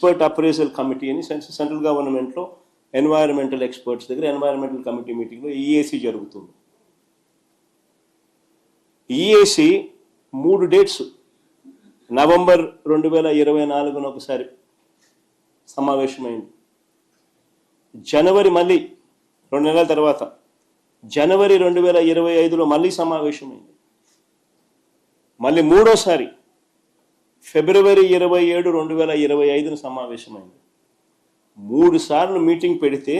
Expert appraisal committee అని central గవర్నమెంట్లో environmental experts దగ్గర ఎన్వైరన్మెంటల్ కమిటీ మీటింగ్లో ఈఏసీ జరుగుతుంది. ఈఏసీ 3 డేట్స్ నవంబర్ 2024 ఒకసారి సమావేశమైంది. జనవరి మళ్ళీ 2 నెలల తర్వాత జనవరి 2025లో మళ్ళీ సమావేశమైంది. మళ్ళీ మూడోసారి ఫిబ్రవరి 27, 2025 సమావేశమైంది. 3 సార్లు మీటింగ్ పెడితే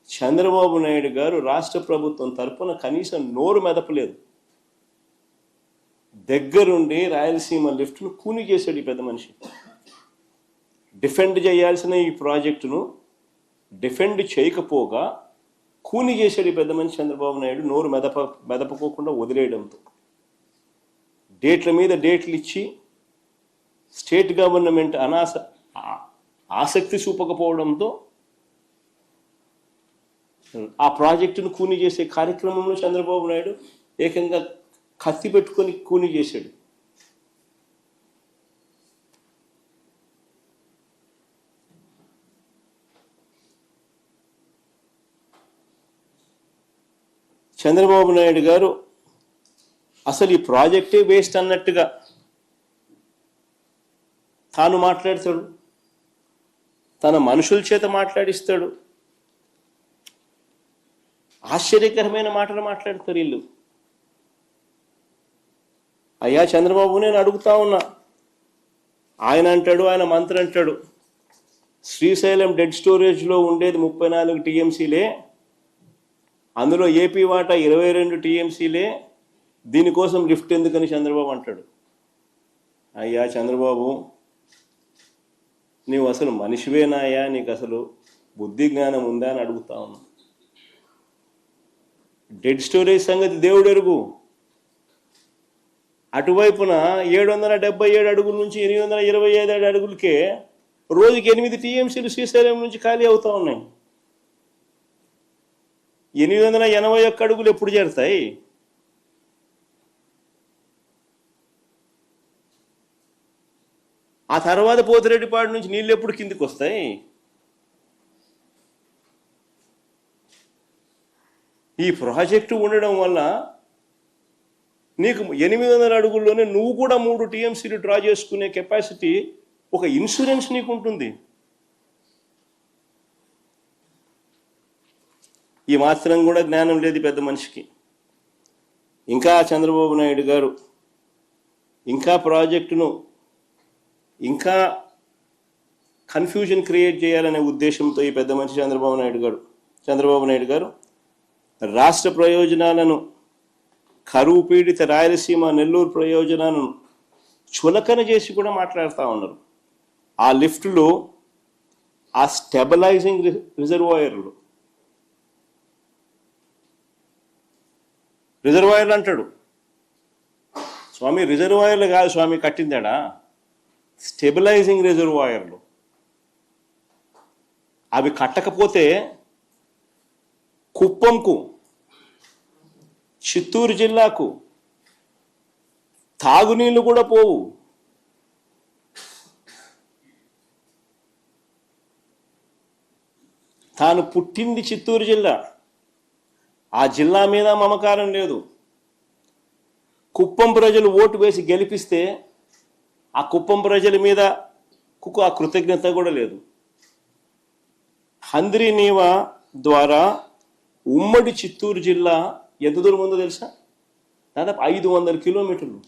చంద్రబాబు నాయుడు గారు రాష్ట్ర ప్రభుత్వం తరఫున కనీసం నోరు మెదపలేదు. దగ్గరుండి రాయలసీమ లిఫ్ట్ను కూని చేశాడు ఈ పెద్ద మనిషి. డిఫెండ్ చేయాల్సిన ఈ ప్రాజెక్టును డిఫెండ్ చేయకపోగా కూని చేశాడు ఈ పెద్ద మనిషి చంద్రబాబు నాయుడు, నోరు మెదపకోకుండా వదిలేయడంతో. డేట్ల మీద డేట్లు ఇచ్చి స్టేట్ గవర్నమెంట్ ఆసక్తి చూపకపోవడంతో ఆ ప్రాజెక్టును కూని చేసే కార్యక్రమంలో చంద్రబాబు నాయుడు ఏకంగా కత్తి పెట్టుకొని కూని చేశాడు. చంద్రబాబు నాయుడు గారు అసలు ఈ ప్రాజెక్టే వేస్ట్ అన్నట్టుగా తాను మాట్లాడతాడు, తన మనుషుల చేత మాట్లాడిస్తాడు. ఆశ్చర్యకరమైన మాటలు మాట్లాడతారు వీళ్ళు. అయ్యా చంద్రబాబు, నేను అడుగుతా ఉన్నా, ఆయన అంటాడు, ఆయన మంత్రి అంటాడు, శ్రీశైలం డెడ్ స్టోరేజ్లో ఉండేది 34 టీఎంసీలే, అందులో ఏపీ వాటా 22 టీఎంసీలే, దీనికోసం లిఫ్ట్ ఎందుకని చంద్రబాబు అంటాడు. అయ్యా చంద్రబాబు, నీవు అసలు మనిషివేనాయా? నీకు అసలు బుద్ధి జ్ఞానం ఉందా అని అడుగుతా ఉన్నా. డెడ్ స్టోరేజ్ సంగతి దేవుడు ఎరుగు. అటువైపున 777 అడుగుల నుంచి 825 అడుగులకే రోజుకి 8 టీఎంసీలు శ్రీశైలం నుంచి ఖాళీ అవుతా ఉన్నాయి. 881 అడుగులు ఎప్పుడు చేరుతాయి? ఆ తర్వాత పోతిరెడ్డిపాడు నుంచి నీళ్ళు ఎప్పుడు కిందికి వస్తాయి? ఈ ప్రాజెక్టు ఉండడం వల్ల నీకు 800 అడుగుల్లోనే నువ్వు కూడా 3 టీఎంసీలు డ్రా చేసుకునే కెపాసిటీ, ఒక ఇన్సూరెన్స్ నీకు ఉంటుంది. ఈ మాత్రం కూడా జ్ఞానం లేదు పెద్ద మనిషికి. ఇంకా చంద్రబాబు నాయుడు గారు ఇంకా ప్రాజెక్టును ఇంకా కన్ఫ్యూజన్ క్రియేట్ చేయాలనే ఉద్దేశంతో ఈ పెద్ద మనిషి చంద్రబాబు నాయుడు గారు రాష్ట్ర ప్రయోజనాలను, కరువు పీడిత రాయలసీమ నెల్లూరు ప్రయోజనాలను చులకన చేసి కూడా మాట్లాడుతూ ఉన్నారు. ఆ లిఫ్ట్లో ఆ స్టెబిలైజింగ్ రిజర్వాయర్లు అంటాడు. స్వామి, రిజర్వాయర్లు కాదు స్వామి కట్టిందాడా, స్టెబిలైజింగ్ రిజర్వాయర్లు. అవి కట్టకపోతే కుప్పంకు, చిత్తూరు జిల్లాకు తాగునీళ్ళు కూడా పోవు. తాను పుట్టింది చిత్తూరు జిల్లా, ఆ జిల్లా మీద మమకారం లేదు. కుప్పం ప్రజలు ఓటు వేసి గెలిపిస్తే ఆ కుప్పం ప్రజల మీద ఆ కృతజ్ఞత కూడా లేదు. హంద్రీ నీవా ద్వారా ఉమ్మడి చిత్తూరు జిల్లా ఎంత దూరం ఉందో తెలుసా? దాదాపు 500 కిలోమీటర్లు.